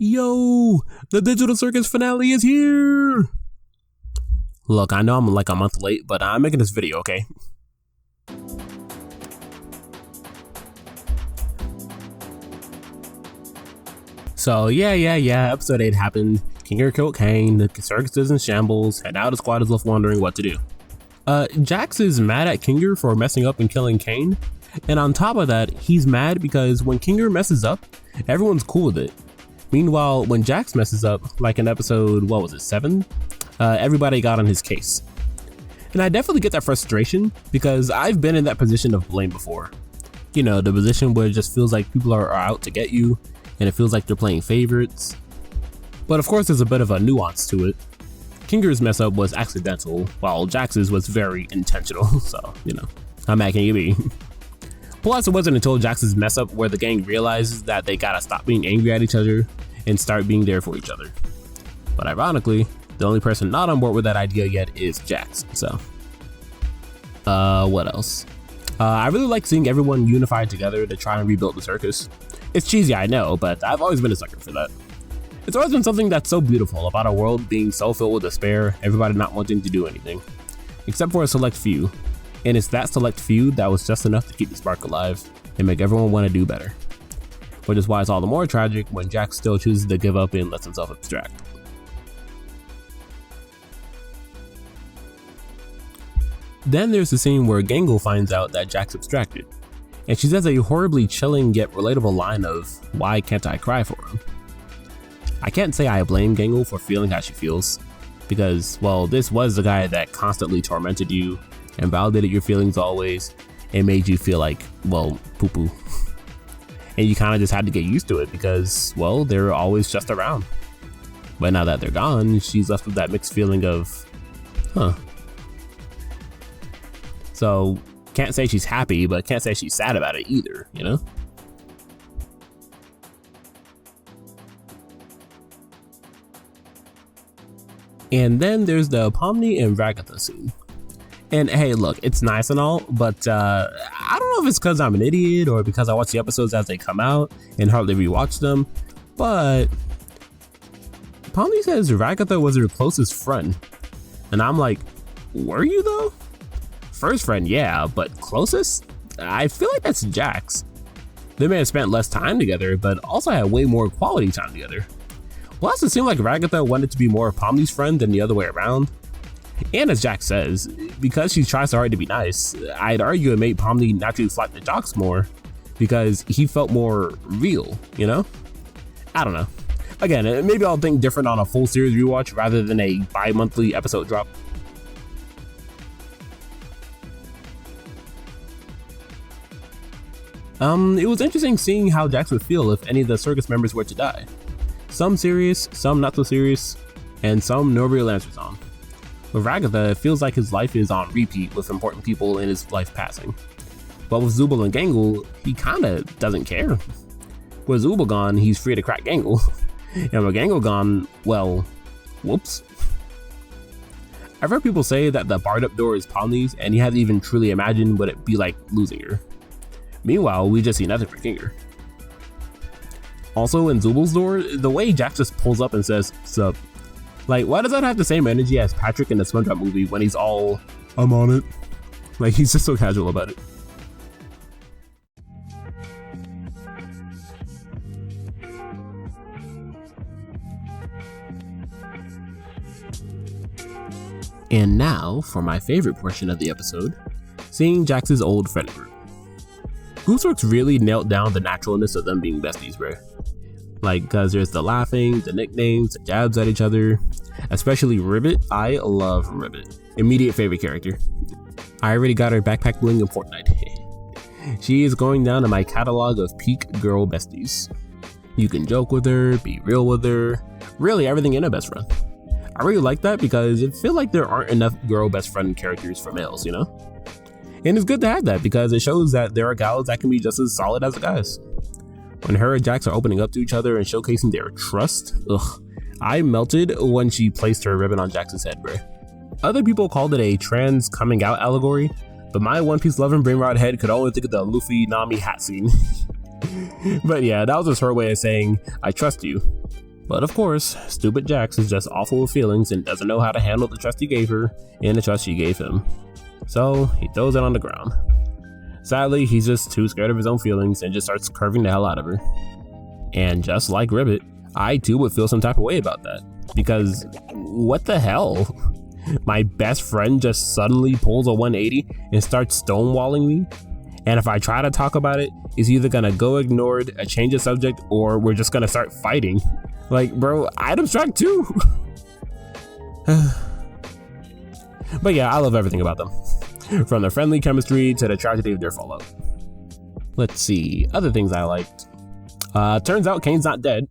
Yo, the Digital Circus finale is here! Look, I know I'm like a month late, but I'm making this video, okay? So yeah, episode 8 happened. Kinger killed Kane, the circus is in shambles, and now the squad is left wondering what to do. Jax is mad at Kinger for messing up and killing Kane, and on top of that, he's mad because when Kinger messes up, everyone's cool with it. Meanwhile, when Jax messes up, like in episode, 7? Everybody got on his case. And I definitely get that frustration because I've been in that position of blame before. You know, the position where it just feels like people are out to get you, and it feels like they're playing favorites. But of course there's a bit of a nuance to it. Kinger's mess up was accidental, while Jax's was very intentional, so, you know, how mad can you be? Plus, it wasn't until Jax's mess up where the gang realizes that they gotta stop being angry at each other and start being there for each other. But ironically, the only person not on board with that idea yet is Jax, so. What else? I really like seeing everyone unified together to try and rebuild the circus. It's cheesy, I know, but I've always been a sucker for that. It's always been something that's so beautiful about a world being so filled with despair, everybody not wanting to do anything. Except for a select few. And it's that select few that was just enough to keep the spark alive and make everyone want to do better. Which is why it's all the more tragic when Jax still chooses to give up and lets himself abstract. Then there's the scene where Gangle finds out that Jax abstracted, and she says a horribly chilling yet relatable line of, "Why can't I cry for him?" I can't say I blame Gangle for feeling how she feels, because, well, this was the guy that constantly tormented you, and validated your feelings always, and made you feel like, well, poo-poo. And you kind of just had to get used to it because, well, they're always just around. But now that they're gone, she's left with that mixed feeling of, huh. So, can't say she's happy, but can't say she's sad about it either, you know? And then there's the Pomni and Ragatha scene. And hey, look, it's nice and all, but I don't know if it's because I'm an idiot or because I watch the episodes as they come out and hardly rewatch them, but Pomni says Ragatha was her closest friend. And I'm like, were you though? First friend, yeah, but closest? I feel like that's Jax. They may have spent less time together, but also had way more quality time together. Plus, it seemed like Ragatha wanted to be more of Pomni's friend than the other way around. And as Jax says, because she tries so hard to be nice, I'd argue it made Pomni naturally like the jocks more because he felt more real, you know? I don't know. Again, maybe I'll think different on a full series rewatch rather than a bi-monthly episode drop. It was interesting seeing how Jax would feel if any of the circus members were to die. Some serious, some not so serious, and some no real answers on. With Ragatha, it feels like his life is on repeat with important people in his life passing. But with Zooble and Gangle, he kinda doesn't care. With Zooble gone, he's free to crack Gangle. And with Gangle gone, well, whoops. I've heard people say that the barred up door is Pomni's and he hasn't even truly imagined what it'd be like losing her. Meanwhile, we just see nothing for Kinger. Also, in Zooble's door, the way Jax just pulls up and says, "Sup?" Like, why does that have the same energy as Patrick in the SpongeBob movie when he's all, "I'm on it"? Like, he's just so casual about it. And now, for my favorite portion of the episode, seeing Jax's old friend group. Gooseworks really nailed down the naturalness of them being besties, bro. Like, cause there's the laughing, the nicknames, the jabs at each other, especially Ribbit. I love Ribbit. Immediate favorite character. I already got her backpack bling in Fortnite. She is going down in my catalog of peak girl besties. You can joke with her, be real with her, really everything in a best friend. I really like that because I feel like there aren't enough girl best friend characters for males, you know? And it's good to have that because it shows that there are gals that can be just as solid as the guys. When her and Jax are opening up to each other and showcasing their trust, I melted when she placed her ribbon on Jax's head, bro. Other people called it a trans coming out allegory, but my One Piece loving brainrot head could only think of the Luffy Nami hat scene. But yeah, that was just her way of saying, I trust you. But of course, stupid Jax is just awful with feelings and doesn't know how to handle the trust he gave her and the trust she gave him. So he throws it on the ground. Sadly, he's just too scared of his own feelings and just starts curving the hell out of her. And just like Ribbit, I too would feel some type of way about that. Because what the hell? My best friend just suddenly pulls a 180 and starts stonewalling me? And if I try to talk about it, it's either gonna go ignored, a change of subject, or we're just gonna start fighting. Like, bro, item strike too. But yeah, I love everything about them. From the friendly chemistry to the tragedy of their fallout. Let's see, other things I liked. Turns out Kane's not dead,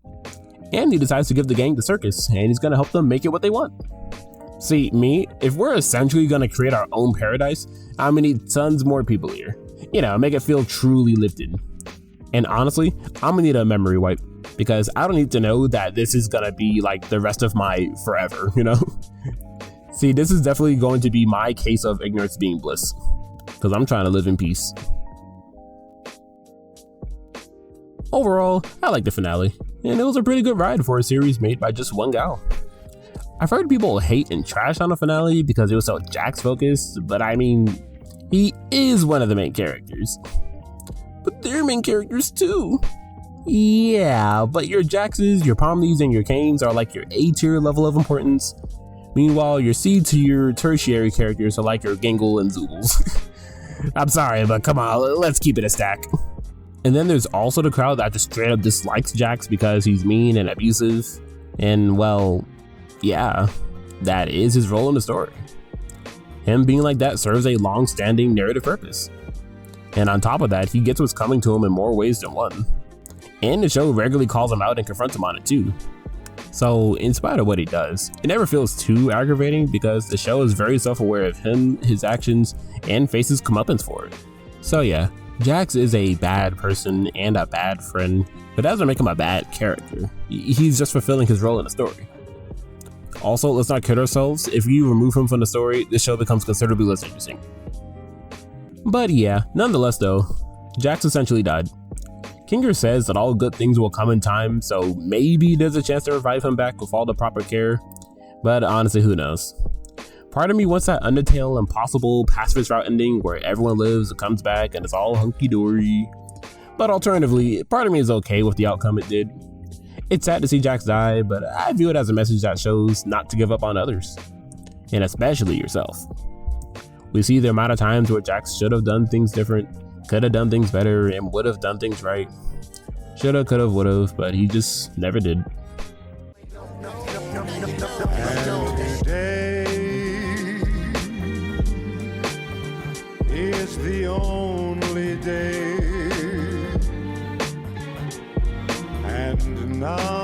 and he decides to give the gang to Circus, and he's gonna help them make it what they want. See, if we're essentially gonna create our own paradise, I'm gonna need tons more people here. You know, make it feel truly lived in. And honestly, I'm gonna need a memory wipe, because I don't need to know that this is gonna be like the rest of my forever, you know? See, this is definitely going to be my case of ignorance being bliss, because I'm trying to live in peace. Overall, I like the finale, and it was a pretty good ride for a series made by just one gal. I've heard people hate and trash on the finale because it was so Jax focused, but I mean, he is one of the main characters. But they're main characters too. Yeah, but your Jaxes, your Pomnies, and your Kanes are like your A tier level of importance. Meanwhile, your C tier tertiary characters are like your Gangle and Zoobles. I'm sorry, but come on, let's keep it a stack. And then there's also the crowd that just straight up dislikes Jax because he's mean and abusive. And well, yeah, that is his role in the story. Him being like that serves a long-standing narrative purpose. And on top of that, he gets what's coming to him in more ways than one. And the show regularly calls him out and confronts him on it too. So in spite of what he does, it never feels too aggravating because the show is very self-aware of him, his actions, and faces comeuppance for it. So yeah, Jax is a bad person and a bad friend, but that doesn't make him a bad character. He's just fulfilling his role in the story. Also, let's not kid ourselves, if you remove him from the story, this show becomes considerably less interesting. But yeah, nonetheless though, Jax essentially died. Kinger says that all good things will come in time, so maybe there's a chance to revive him back with all the proper care, but honestly, who knows. Part of me wants that Undertale Impossible pacifist route ending where everyone lives and comes back and it's all hunky-dory. But alternatively, part of me is okay with the outcome it did. It's sad to see Jax die, but I view it as a message that shows not to give up on others, and especially yourself. We see the amount of times where Jax should have done things different, could have done things better, and would have done things right. Shoulda, could have, would have, but he just never did. Every day is the only day, and now